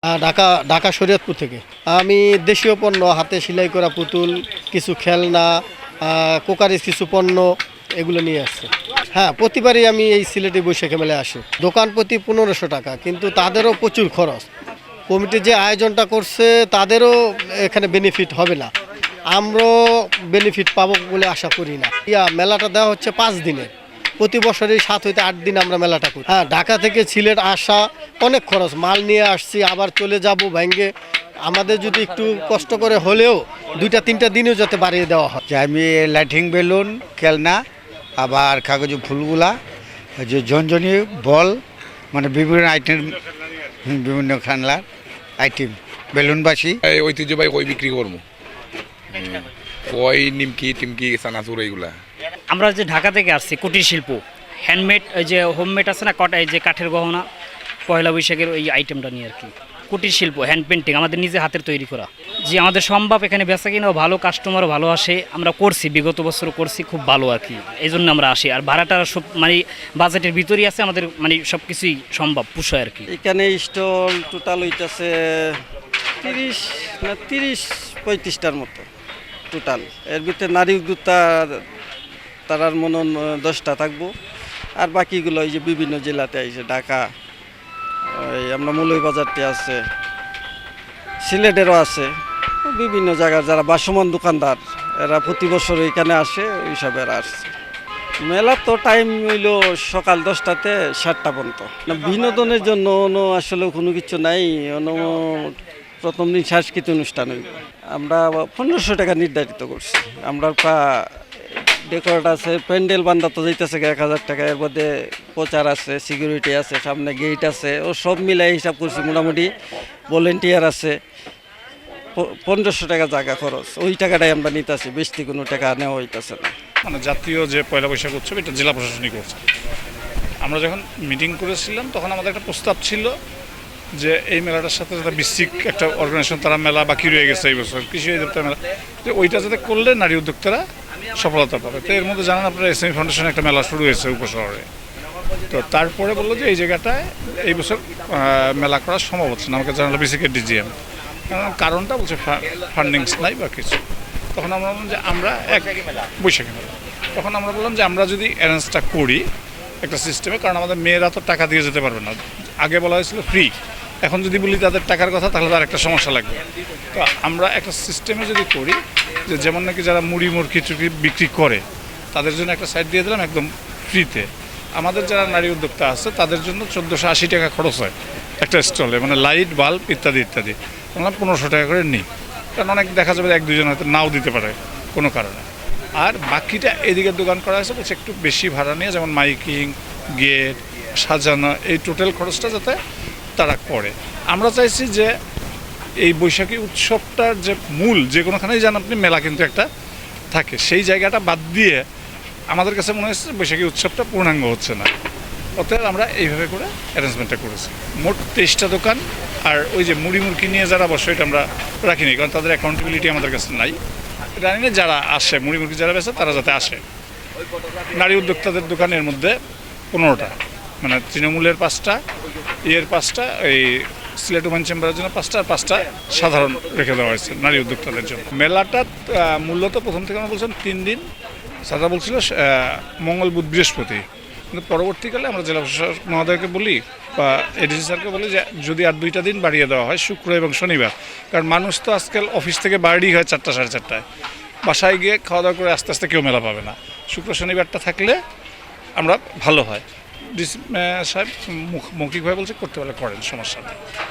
ঢাকা ঢাকা শরীয়তপুর থেকে। আমি দেশীয় পণ্য, হাতে সেলাই করা পুতুল, কিছু খেলনা, কোকারিজ কিছু পণ্য এগুলো নিয়ে আসছি। হ্যাঁ, প্রতিবারই আমি এই সিলেটি বৈশাখী মেলায় আসি। দোকান প্রতি 1500 টাকা, কিন্তু তাদেরও প্রচুর খরচ। কমিটি যে আয়োজনটা করছে তাদেরও এখানে বেনিফিট হবে না, আমরাও বেনিফিট পাবো বলে আশা করি না। মেলাটা দেওয়া হচ্ছে 5 দিনের, প্রতি বছরই 7 হইতে 8 দিন আমরা মেলাটা করি। হ্যাঁ, ঢাকা থেকে সিলেট আসা অনেক খরচ, মাল নিয়ে আসছি, আবার চলে যাব ভেঙ্গে। আমাদের যদি একটু কষ্ট করে হলেও 2-3টা দিনও যাতে বাড়িয়ে দেওয়া হয়। যে আমি লাইটিং বেলুন, খেলনা, আবার কাগজ ফুলগুলা, যে ঝনঝনি বল, মানে বিভিন্ন আইটেম, বিভিন্ন খেলনার আইটেম, বেলুনবাসী। এই ঐতিহ্যবাহী কই বিক্রি করবো, কই নিমকি টিমকি চানাচুর এইগুলা। আমরা যে ঢাকা থেকে আসছি, কুটির শিল্প, হ্যান্ডমেড, এই যে হোমমেড আছে না, এই যে কাঠের গহনা, পয়লা বৈশাখের ওই আইটেমটা নিয়ে আর কি। কুটির শিল্প, হ্যান্ড পেন্টিং, আমাদের নিজে হাতের তৈরি করা। যে আমাদের সম্ভব এখানে বেচা কিনাও ভালো, কাস্টমারও ভালো আসে। আমরা করছি, বিগত বছরও করছি, খুব ভালো আর কি। এই জন্য আমরা আসি। আর ভাড়াটা সব মানে বাজেটের ভিতরেই আছে আমাদের, মানে সব কিছুই সম্ভব, পুষায় আর কি। এখানে স্টল টোটাল হইতেছে 30-35টার মতো টোটাল। এর ভিতরে নারী উদ্যোক্তা তারার মনন 10টা থাকবো, আর বাকিগুলো এই যে বিভিন্ন জেলাতে আইছে, ঢাকা, এই আমরা মৌলভীবাজারতে আছে, সিলেটেরও আছে, বিভিন্ন জায়গার যারা বাসমান দোকানদার এরা প্রতি বছর এখানে আসে, ওই সব এরা আসছে। মেলা তো টাইম হইল সকাল 10টাতে 7টা পর্যন্ত। বিনোদনের জন্য আসলে কোনো কিছু নাই। প্রথম দিন সাংস্কৃতিক অনুষ্ঠান হইব, আমরা 1500 টাকা নির্ধারিত করছি। আমরা ডেকোরেট আছে, প্যান্ডেল বান্ধা তো যাইতেছে 1000 টাকা, এর মধ্যে প্রচার আছে, সিকিউরিটি আছে, সামনে গেট আছে, ও সব মিলাই হিসাব করছি। মোটামুটি ভলেন্টিয়ার আছে, 1500 টাকা জায়গা খরচ, ওই টাকাটাই আমরা নিতেছি, বেশি কোনো টাকা নেওয়া হইতেছে না। মানে জাতীয় যে পয়লা বৈশাখ উৎসব, এটা জেলা প্রশাসনিক করছে। আমরা যখন মিটিং করেছিলাম তখন আমাদের একটা প্রস্তাব ছিল যে এই মেলাটার সাথে যাতে বেসিক একটা অর্গানাইজেশন, তারা মেলা বাকি রয়ে গেছে এই বছর, কৃষি অধিদপ্তর মেলা, যে ওইটা যাতে করলে নারী উদ্যোক্তারা সফলতা পাবে। তো এর মধ্যে জানেন আপনারা, এসএমই ফাউন্ডেশন একটা মেলা শুরু হয়েছে উপশহরে। তো তারপরে বললো যে এই জায়গাটায় এই বছর মেলা করা সম্ভব হচ্ছে না, আমাকে জানালো বেসিকের ডিজিএম। কারণটা বলছে ফান্ডিংস নাই বা কিছু। তখন আমরা বললাম যে আমরা বৈশাখী মেলা, তখন আমরা বললাম যে আমরা যদি অ্যারেঞ্জটা করি একটা সিস্টেমে, কারণ আমাদের মেয়েরা তো টাকা দিয়ে যেতে পারবে না। আগে বলা হয়েছিল ফ্রি, এখন যদি বলি তাদের টাকার কথা, তাহলে তার একটা সমস্যা লাগবে। তো আমরা একটা সিস্টেমে যদি করি, যে যেমন নাকি যারা মুড়ি মুরগি টুকি বিক্রি করে তাদের জন্য একটা সাইড দিয়ে দিলাম একদম ফ্রিতে। আমাদের যারা নারী উদ্যোক্তা আছে তাদের জন্য 1480 টাকা খরচ হয় একটা স্টলে, মানে লাইট, বাল্ব ইত্যাদি ইত্যাদি। আমরা 1500 টাকা করে নিই, কারণ অনেক দেখা যাবে 1-2 জন হয়তো নাও দিতে পারে কোনো কারণে। আর বাকিটা এদিকে দোকান করা হয়েছে বলছে একটু বেশি ভাড়া নিয়ে, যেমন মাইকিং, গেট সাজানো, এই টোটাল খরচটা যাতে তারা করে। আমরা চাইছি যে এই বৈশাখী উৎসবটার যে মূল, যে কোনোখানেই যান আপনি, মেলা কিন্তু একটা থাকে, সেই জায়গাটা বাদ দিয়ে আমাদের কাছে মনে হচ্ছে বৈশাখী উৎসবটা পূর্ণাঙ্গ হচ্ছে না। অতএব আমরা এইভাবে করে অ্যারেঞ্জমেন্টটা করেছি। মোট 23টা দোকান, আর ওই যে মুড়ি মুরগি নিয়ে যারা বসে, এটা আমরা রাখিনি, কারণ তাদের অ্যাকাউন্টেবিলিটি আমাদের কাছে নাই। জানি না যারা আসে, মুড়ি মুরগি যারা বেছে তারা যাতে আসে। নারী উদ্যোক্তাদের দোকানের মধ্যে 15টা, মানে তৃণমূলের 5টা, ইয়ের 5টা, এই সিলেট ওমেন চেম্বারের জন্য 5টা, আর 5টা সাধারণ রেখে দেওয়া হয়েছে নারী উদ্যোক্তাদের জন্য। মেলাটা মূলত প্রথম থেকে আমরা বলছিলাম 3 দিন, সাদা বলছিল মঙ্গল, বুধ, বৃহস্পতি। কিন্তু পরবর্তীকালে আমরা জেলা প্রশাসক মহোদয়কে বলি বা এডিসি স্যারকে বলি যে যদি আর 2টা দিন বাড়িয়ে দেওয়া হয়, শুক্র এবং শনিবার। কারণ মানুষ তো আজকাল অফিস থেকে বাড়ি হয় 4টা, 4:30টায়, বাসায় গিয়ে খাওয়া দাওয়া করে আস্তে আস্তে কেউ মেলা পাবে না। শুক্র শনিবারটা থাকলে আমরা ভালো হয়। ডিসি সাহেব মৌখিকভাবে বলছে করতে পারলে করেন, সমস্যা নেই।